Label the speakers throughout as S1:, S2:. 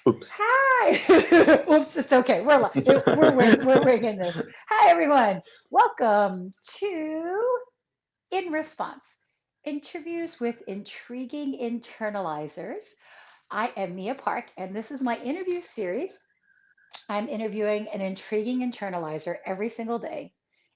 S1: Oops.
S2: Hi. Oops, it's okay. We're winging this. Hi, everyone. Welcome to In Response Interviews with Intriguing Internalizers. I am Mia Park, and this is my interview series. I'm interviewing an intriguing internalizer every single day.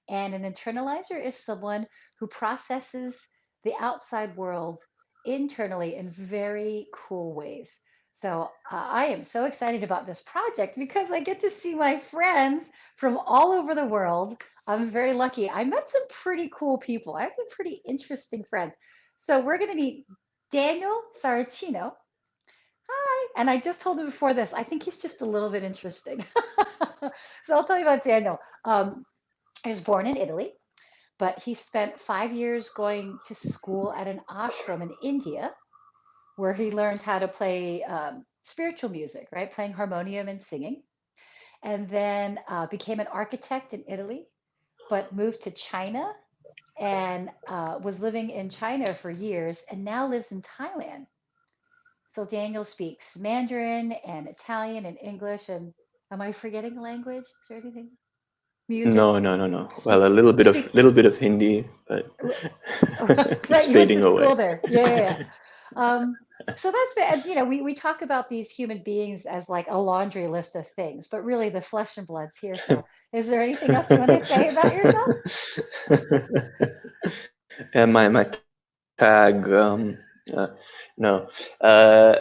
S2: And an internalizer is someone who processes the outside world internally in very cool ways. So I am so excited about this project because I get to see my friends from all over the world. I'm very lucky. I met some pretty cool people. I have some pretty interesting friends. So we're going to meet Daniel Saracino. Hi. And I just told him before this, I think he's just a little bit interesting. So I'll tell you about Daniel. He was born in Italy, but he spent 5 years going to school at an ashram in India, where he learned how to play spiritual music, right? Playing harmonium and singing. And then became an architect in Italy, but moved to China and was living in China for years and now lives in Thailand. So Daniel speaks Mandarin and Italian and English. And am I forgetting a language? Is there anything? Music?
S1: No, no, no, no. Well, a
S2: Speaks, speak,
S1: little bit of Hindi, but it's
S2: right, you went to
S1: fading away.
S2: school there. Yeah, yeah, yeah. So that's been, we talk about these human beings as like a laundry list of things, but really the flesh and blood's here. So is there anything else you want to say about yourself?
S1: And my tag, no. Uh,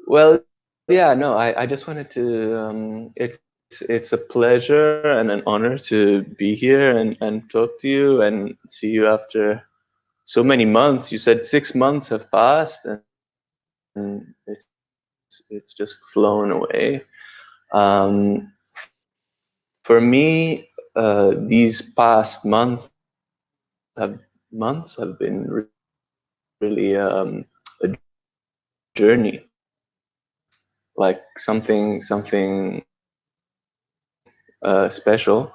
S1: well, yeah, no. I just wanted to. It's a pleasure and an honor to be here and talk to you and see you after so many months. You said 6 months have passed, and it's just flown away. Um, for me, these past have months have been really a journey, like something special.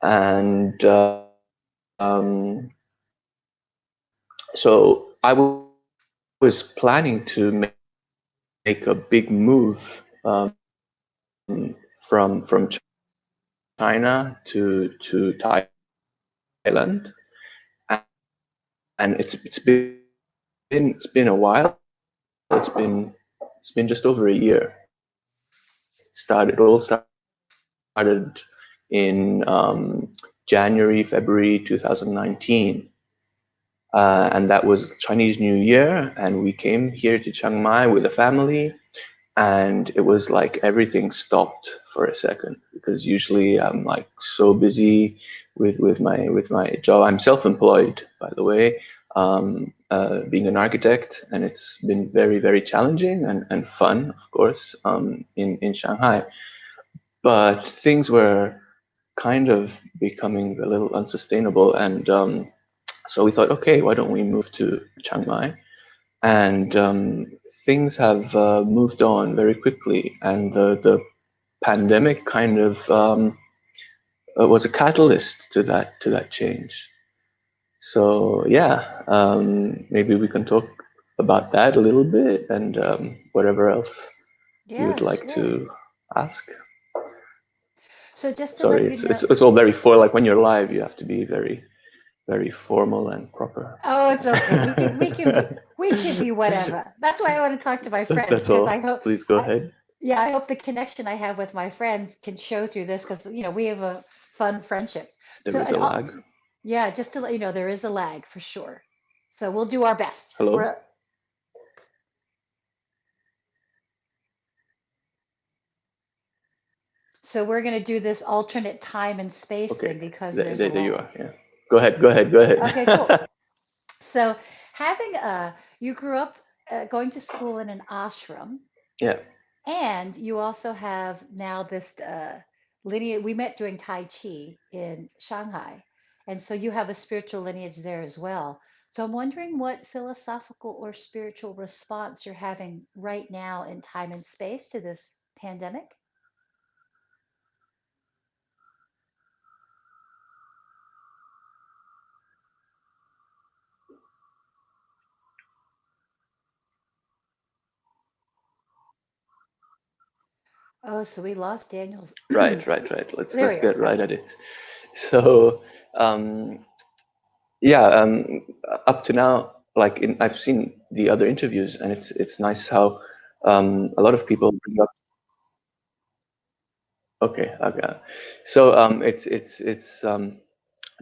S1: And so I was planning to make a big move from China to Thailand, and it's been a while. It's been just over a year. Started in January, February 2019. And that was Chinese New Year, and we came here to Chiang Mai with a family, and it was like everything stopped for a second because usually I'm like so busy with my job. I'm self-employed, by the way, being an architect, and it's been very challenging and fun, of course, in Shanghai. But things were kind of becoming a little unsustainable, and so we thought, okay, why don't we move to Chiang Mai? And things have moved on very quickly, and the pandemic kind of was a catalyst to that change. So yeah, maybe we can talk about that a little bit, and whatever else you
S2: Yeah,
S1: would like
S2: sure.
S1: to ask.
S2: So just to
S1: Sorry,
S2: let you know,
S1: it's all very for like when you're live, you have to be very formal and proper.
S2: oh, it's okay. We can be whatever. That's why I want to talk to my friends
S1: That's
S2: because
S1: all. Please go ahead.
S2: yeah, I hope the connection I have with my friends can show through this because we have a fun friendship.
S1: There
S2: So
S1: is a lag.
S2: yeah, just to let you know, there is a lag for sure. So we'll do our best.
S1: Hello?
S2: We're going to do this alternate time and space
S1: Okay.
S2: thing because there's a
S1: There you
S2: lag.
S1: are. Yeah. Go
S2: Okay, cool.
S1: ahead.
S2: So having you grew up going to school in an ashram,
S1: Yeah.
S2: and you also have now this lineage. We met doing Tai Chi in Shanghai, and so you have a spiritual lineage there as well. So I'm wondering what philosophical or spiritual response you're having right now in time and space to this pandemic. Oh, so we lost Daniel's.
S1: Right, right, right.
S2: There
S1: Let's
S2: we are.
S1: get right
S2: Okay.
S1: at it. So, yeah, up to now, I've seen the other interviews, and it's nice how a lot of people bring up. Okay, okay. So it's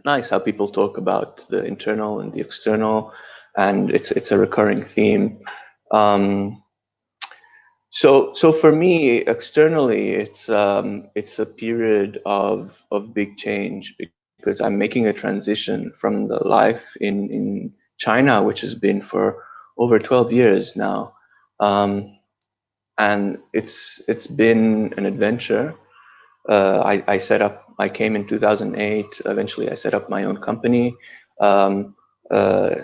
S1: nice how people talk about the internal and the external, and it's a recurring theme. Um, so for me, externally, it's a period of big change because I'm making a transition from the life in China, which has been for over 12 years now, and it's been an adventure. I came in 2008. Eventually, I set up my own company. Um, uh,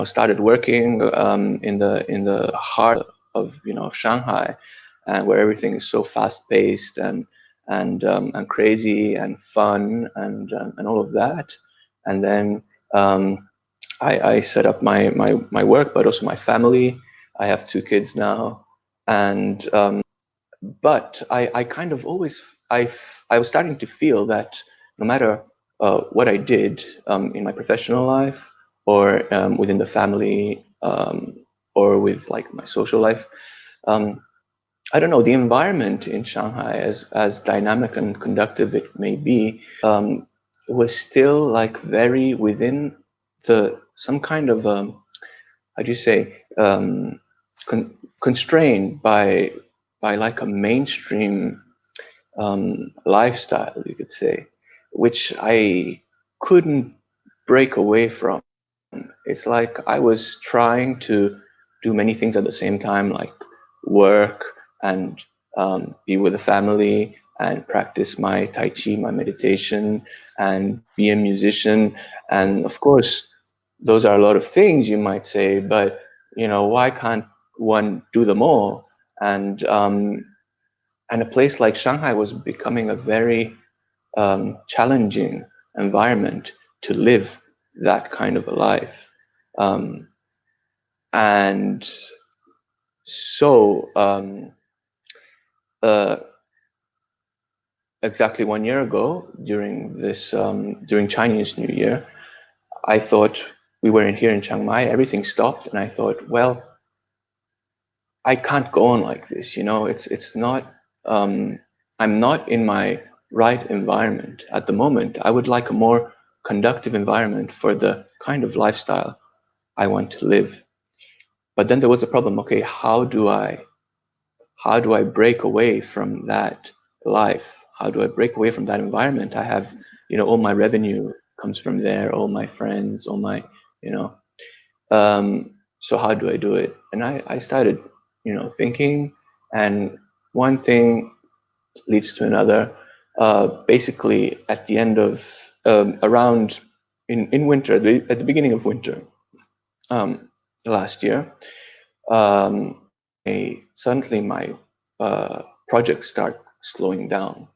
S1: Started working in the heart of Shanghai, and where everything is so fast paced and crazy and fun and all of that. And then um, I set up my work, but also my family. I have two kids now, and but I kind of always I was starting to feel that no matter what I did in my professional life or within the family or with like my social life, um, I don't know, the environment in Shanghai, as dynamic and conductive it may be, was still like very within the some kind of how do you say constrained by like a mainstream lifestyle, you could say, which I couldn't break away from. It's like I was trying to do many things at the same time, like work and be with the family and practice my Tai Chi, my meditation, and be a musician. And of course, those are a lot of things, you might say, but why can't one do them all? And a place like Shanghai was becoming a very challenging environment to live that kind of a life. Um, and so, uh, exactly 1 year ago, during Chinese New Year, I thought we were in here in Chiang Mai. Everything stopped, and I thought, well, I can't go on like this. It's not. I'm not in my right environment at the moment. I would like a more conductive environment for the kind of lifestyle I want to live. But then there was a problem. Okay, how do I break away from that life? How do I break away from that environment? I have, all my revenue comes from there, all my friends, all my, you know, so how do I do it? And I started, thinking, and one thing leads to another. Basically, at the end of around in winter, at the beginning of winter um, last year, suddenly my projects start slowing down.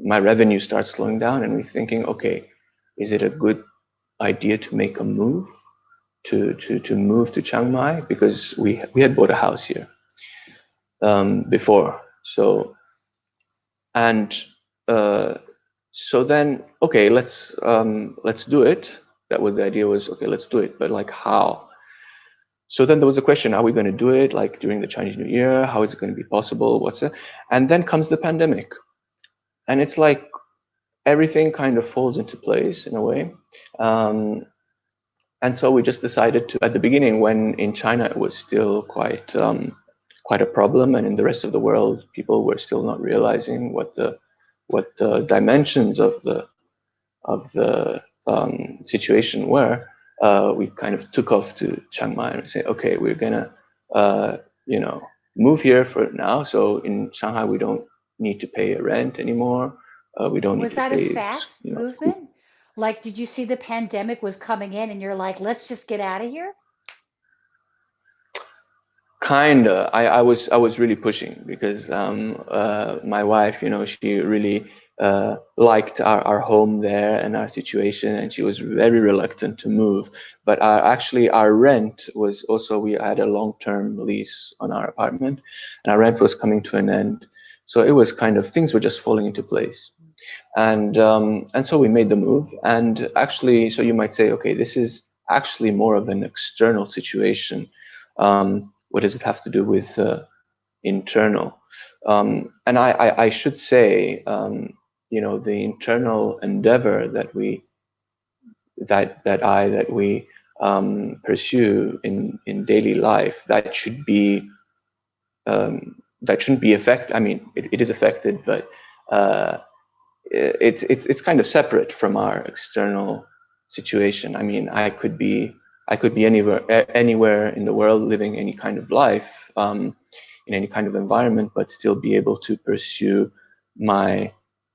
S1: My revenue starts slowing down, and we're thinking, okay, is it a good idea to make a move to move to Chiang Mai, because we had bought a house here before. And uh, so then, okay, let's do it. That was the idea, was okay, let's do it, but like how? So then there was a question: are we going to do it like during the Chinese New Year? How is it going to be possible? What's it? And then comes the pandemic, and it's like everything kind of falls into place in a way. Um, and so we just decided to, at the beginning, when in China it was still quite a problem, and in the rest of the world people were still not realizing what the dimensions of the situation were. We kind of took off to Chiang Mai and said, okay, we're gonna uh, you know move here for now. So in Shanghai we don't need to pay a rent anymore. We don't need
S2: Was
S1: to
S2: that a
S1: pay
S2: fast
S1: school.
S2: movement? Like, did you see the pandemic was coming in and you're like, let's just get out of here?
S1: Kinda. I was really pushing because my wife, she really liked our home there and our situation, and she was very reluctant to move. But actually, our rent was also, we had a long-term lease on our apartment, and our rent was coming to an end. So it was kind of, things were just falling into place. And so we made the move. And actually, so you might say, okay, this is actually more of an external situation. What does it have to do with internal? And I should say, the internal endeavor that we pursue in daily life, that shouldn't be affected. I mean, it is affected, but uh, it's kind of separate from our external situation. I mean, I could be anywhere in the world, living any kind of life, in any kind of environment, but still be able to pursue my,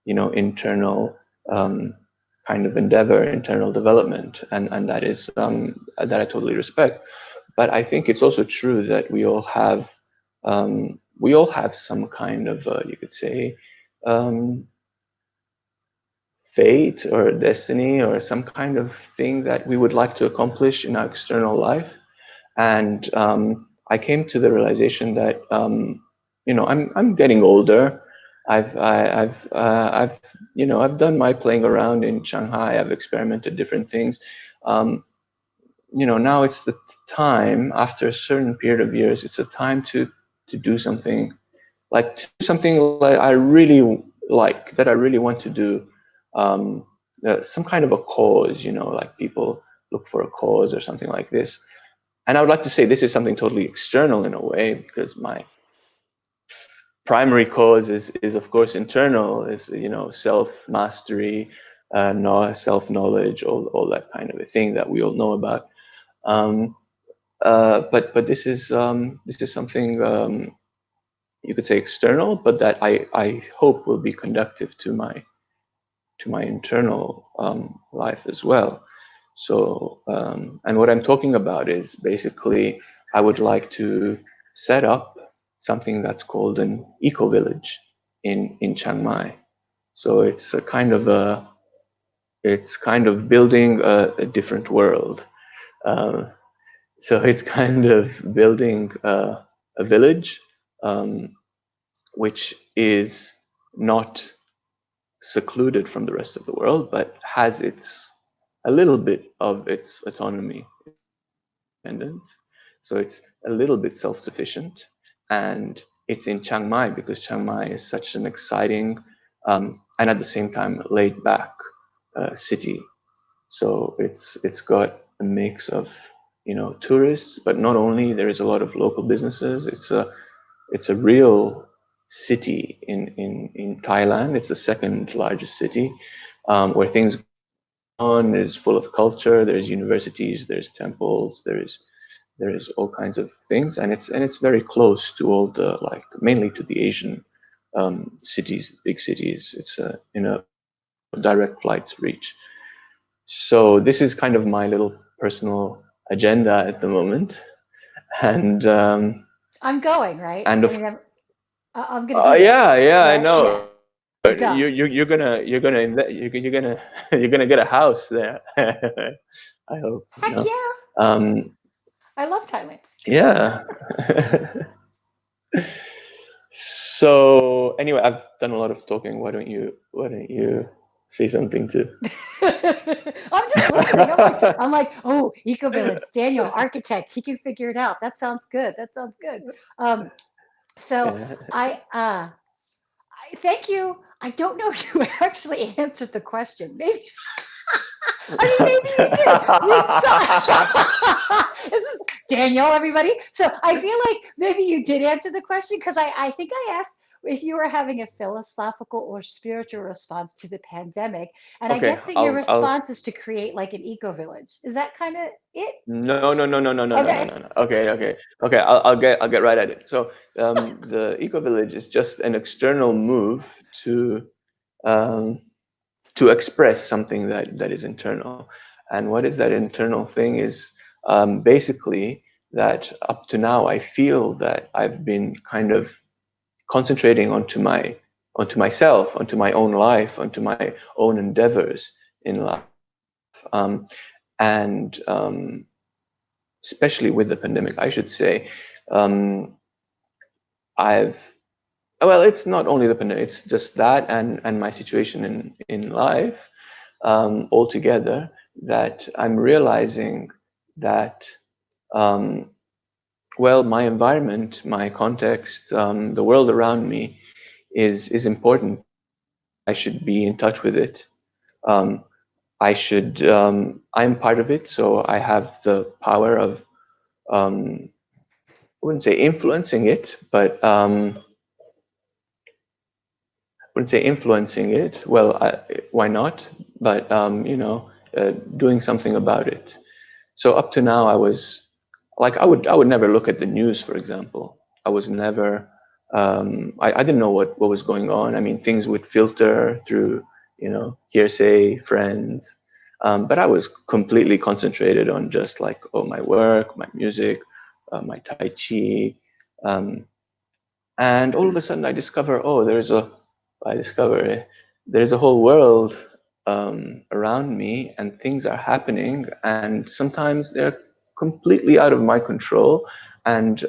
S1: internal kind of endeavor, internal development, and that I totally respect. But I think it's also true that we all have some kind of, you could say, um, fate or destiny or some kind of thing that we would like to accomplish in our external life. And I came to the realization that I'm getting older. I've done my playing around in Shanghai. I've experimented different things. Um, Now it's the time, after a certain period of years, it's a time to do something, like I really like, that I really want to do, some kind of a cause, like people look for a cause or something like this. And I would like to say this is something totally external in a way, because my primary cause is of course internal, is self mastery, self knowledge, all that kind of a thing that we all know about. Um, but this is something, you could say, external, but that I hope will be conductive to my internal life as well. So, and what I'm talking about is basically, I would like to set up something that's called an eco village in Chiang Mai. So it's kind of building a different world. Um, so it's kind of building a village, um, which is not secluded from the rest of the world, but has a little bit of its autonomy, its independence. So it's a little bit self-sufficient, and it's in Chiang Mai because Chiang Mai is such an exciting, and at the same time laid back city. So it's got a mix of tourists, but not only. There is a lot of local businesses. It's a real city in Thailand. It's the second largest city, where things on, is full of culture. There's universities, there's temples, there is all kinds of things, and it's very close to all the, like, mainly to the Asian cities, big cities. It's in a direct flights reach. So this is kind of my little personal agenda at the moment, and
S2: I'm going, right?
S1: and
S2: I
S1: of
S2: mean, I'm going to be there,
S1: yeah, I
S2: right?
S1: know.
S2: Yeah,
S1: But
S2: duh.
S1: you're gonna get a house there. I hope.
S2: Heck yeah.
S1: Um,
S2: I love Thailand.
S1: yeah. So anyway, I've done a lot of talking. Why don't you say something too?
S2: I'm just listening. I'm like, oh, Eco Village, Daniel, architect, he can figure it out. That sounds good. That sounds good. Um, so
S1: Yeah.
S2: I thank you. I don't know if you actually answered the question. Maybe, I mean, maybe you did. This is Danielle, everybody. So I feel like maybe you did answer the question, because I think I asked if you were having a philosophical or spiritual response to the pandemic. And I
S1: Okay.
S2: guess that your
S1: I'll.
S2: response is to create like an eco village. Is that kind of it?
S1: No, no, no, no, no, no, no, no,
S2: Okay.
S1: no, no. Okay, okay, okay. I'll get right at it. So the eco village is just an external move to um, to express something that is internal. And what is that internal thing is, basically, that up to now I feel that I've been kind of concentrating onto myself, onto my own life, onto my own endeavors in life, and especially with the pandemic, I should say, um, I've well, it's not only the pandemic; it's just that, and my situation in life altogether. That I'm realizing that um, well, my environment, my context, the world around me is important, and I should be in touch with it. Um, I'm part of it, so I have the power of, I wouldn't say influencing it, but wouldn't say influencing it. Well, why not? But doing something about it. So up to now, I was like, I would never look at the news, for example. I was never, I didn't know what was going on. I mean, things would filter through, hearsay, friends. But I was completely concentrated on just like, oh, my work, my music, my Tai Chi. Um, and all of a sudden I discover, oh, I discover there's a whole world around me, and things are happening, and sometimes they're completely out of my control, and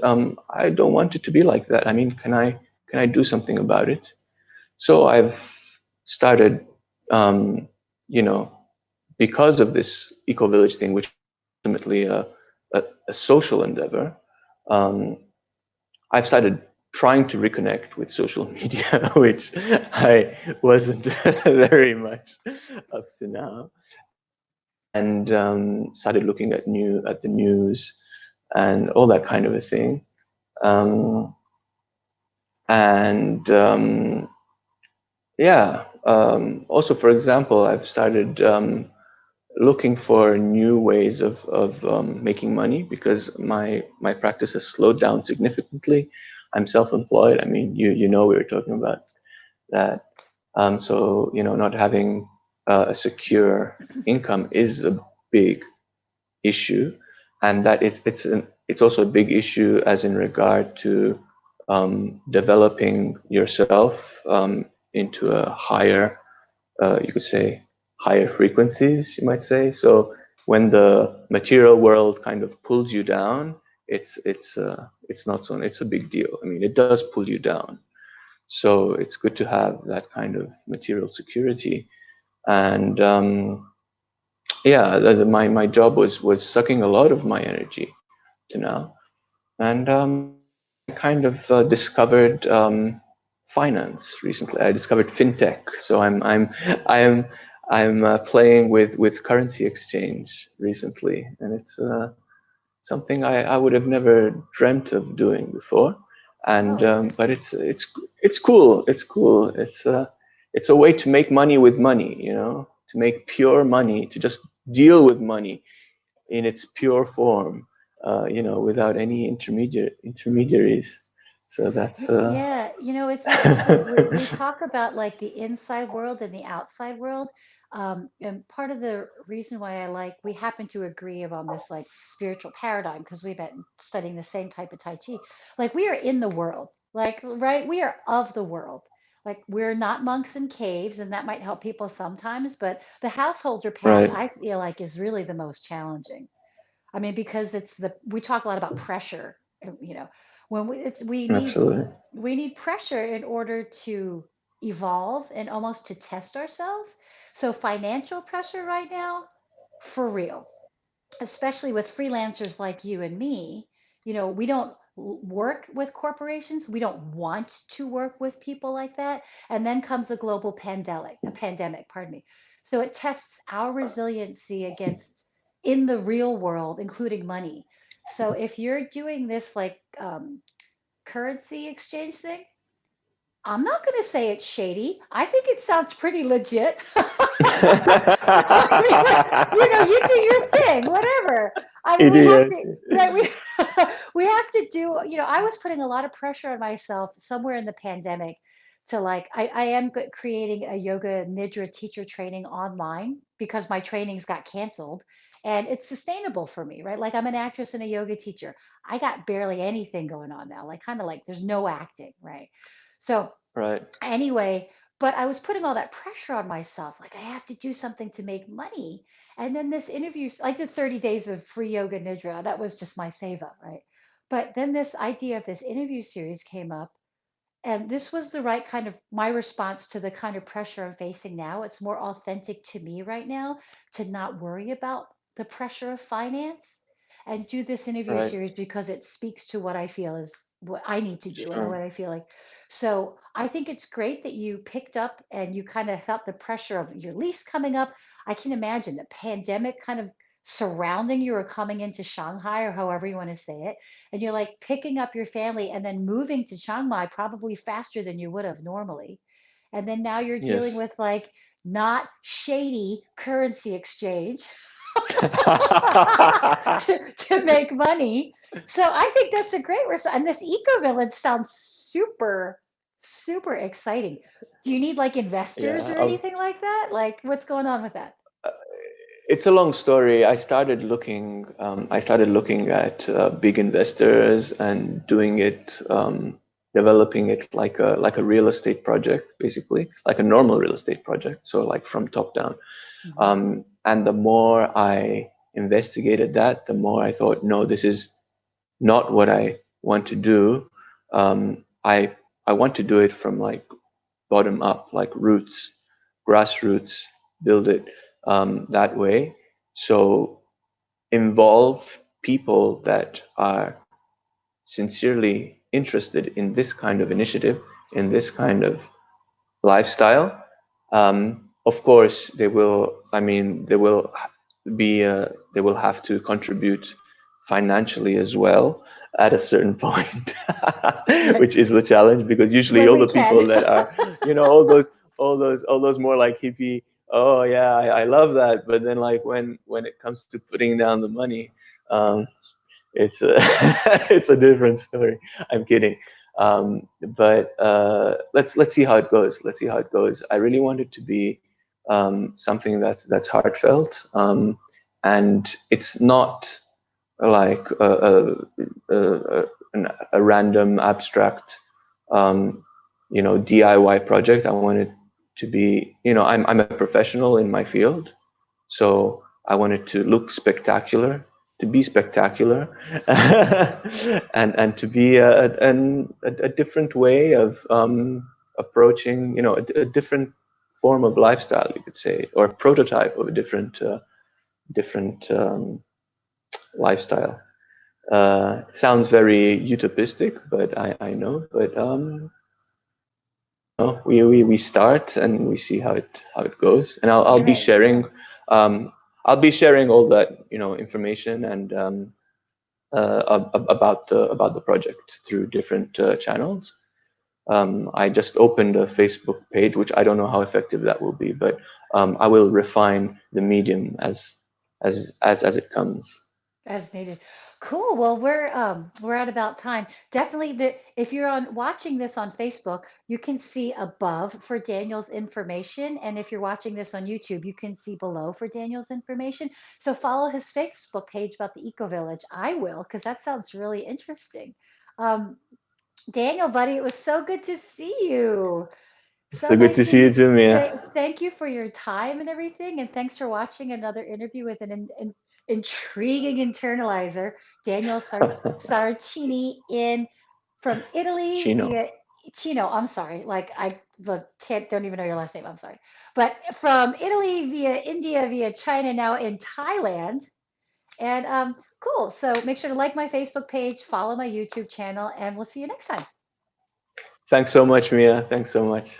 S1: I don't want it to be like that. I mean, can I do something about it? So I've started, um, you know, because of this eco village thing, which is ultimately a social endeavor. Um, I've started trying to reconnect with social media, which I wasn't very much up to now, and started looking at the news and all that kind of a thing. Um, and yeah, also, for example, I've started looking for new ways of making money because my practice has slowed down significantly. I'm self-employed. I mean, we were talking about that. So not having a secure income is a big issue, and that it's also a big issue as in regard to developing yourself into a higher, you could say, higher frequencies, you might say. So when the material world kind of pulls you down, it's not so it's a big deal. I mean, it does pull you down. So it's good to have that kind of material security. And yeah, my job was sucking a lot of my energy to now. And I kind of discovered finance recently. I discovered fintech. So I'm playing with currency exchange recently, and it's something I would have never dreamt of doing before.
S2: Oh,
S1: And but
S2: interesting.
S1: it's cool. It's cool. It's a way to make money with money. To make pure money, to just deal with money in its pure form. Without any intermediaries. So that's
S2: Yeah, it's interesting. We talk about like the inside world and the outside world. And part of the reason why we happen to agree on this like spiritual paradigm because we've been studying the same type of Tai Chi. Like we are in the world, like, right? We are of the world. Like we're not monks in caves, and that might help people sometimes, but the householder path,
S1: right.
S2: I feel like, is really the most challenging. I mean, because we talk a lot about pressure, when
S1: Absolutely.
S2: we need pressure in order to evolve and almost to test ourselves. So financial pressure right now, for real, especially with freelancers like you and me, we don't work with corporations. We don't want to work with people like that. And then comes a global pandemic, pardon me. So it tests our resiliency against in the real world, including money. So if you're doing this like currency exchange thing, I'm not going to say it's shady. I think it sounds pretty legit. I mean, like, you do your thing, whatever. I mean, we have
S1: Idiot.
S2: to, right? We we have to do. I was putting a lot of pressure on myself somewhere in the pandemic to like. I am creating a yoga nidra teacher training online because my trainings got canceled, and it's sustainable for me, right? Like I'm an actress and a yoga teacher. I got barely anything going on now, like kind of like there's no acting, right? So
S1: Right.
S2: anyway, but I was putting all that pressure on myself. Like, I have to do something to make money. And then this interview, like the 30 days of free yoga nidra, that was just my save up, right? But then this idea of this interview series came up, And this was the right kind of my response to the kind of pressure I'm facing now. It's more authentic to me right now to not worry about the pressure of finance and do this interview
S1: Right.
S2: series because it speaks to what I feel is what I need to do and
S1: Sure.
S2: what I feel like. So I think it's great that you picked up and you kind of felt the pressure of your lease coming up. I can imagine the pandemic kind of surrounding you or coming into Shanghai or however you want to say it, and you're like picking up your family and then moving to Chiang Mai probably faster than you would have normally. And then now you're dealing
S1: Yes.
S2: with like not shady currency exchange to make money. So I think that's a great result. And this eco village sounds super, super exciting. Do you need like investors
S1: Yeah.
S2: or anything like that? Like what's going on with that?
S1: Uh, it's a long story. I started looking at big investors and doing it, developing it like a real estate project, basically, like a normal real estate project. So like from top down.
S2: Mhm.
S1: And the more I investigated that, the more I thought, no, this is not what I want to do. I want to do it from like bottom up, like roots, grassroots, build it that way. So involve people that are sincerely interested in this kind of initiative, in this kind of lifestyle. Of course, they will. I mean, they will be. They will have to contribute financially as well at a certain point,
S2: Right.
S1: which is the challenge because usually
S2: When
S1: all
S2: we
S1: the people
S2: can.
S1: that are, all those more like hippie. Oh yeah, I love that. But then like when it comes to putting down the money, um, it's a it's a different story. I'm kidding. But let's see how it goes. Let's see how it goes. I really want it to be something that's heartfelt, and it's not like a random abstract, um, DIY project. I want it to be, I'm a professional in my field, so I want it to look spectacular, to be spectacular, and to be a different way of approaching, a different form of lifestyle, you could say, or a prototype of a different lifestyle. Sounds very utopistic, but I know. But we start and we see how it goes, and I'll be
S2: Right.
S1: sharing um, I'll be sharing all that information and about the project through different channels. I just opened a Facebook page, which I don't know how effective that will be, but I will refine the medium as it comes.
S2: As needed. Cool. Well, we're at about time. Definitely if you're on watching this on Facebook, you can see above for Daniel's information. And if you're watching this on YouTube, you can see below for Daniel's information. So follow his Facebook page about the Eco Village. I will, because that sounds really interesting. Um, Daniel, buddy, it was so good to see you. So
S1: So good
S2: nice
S1: to
S2: to
S1: see you
S2: meet.
S1: too, Mia.
S2: Thank you for your time and everything, and thanks for watching another interview with an intriguing internalizer, Daniel Saracini in from Italy
S1: Chino.
S2: via Chino. I'm sorry, like don't even know your last name. I'm sorry, but from Italy via India via China now in Thailand. And cool. So make sure to like my Facebook page, follow my YouTube channel, and we'll see you next time.
S1: Thanks so much, Mia. Thanks so much.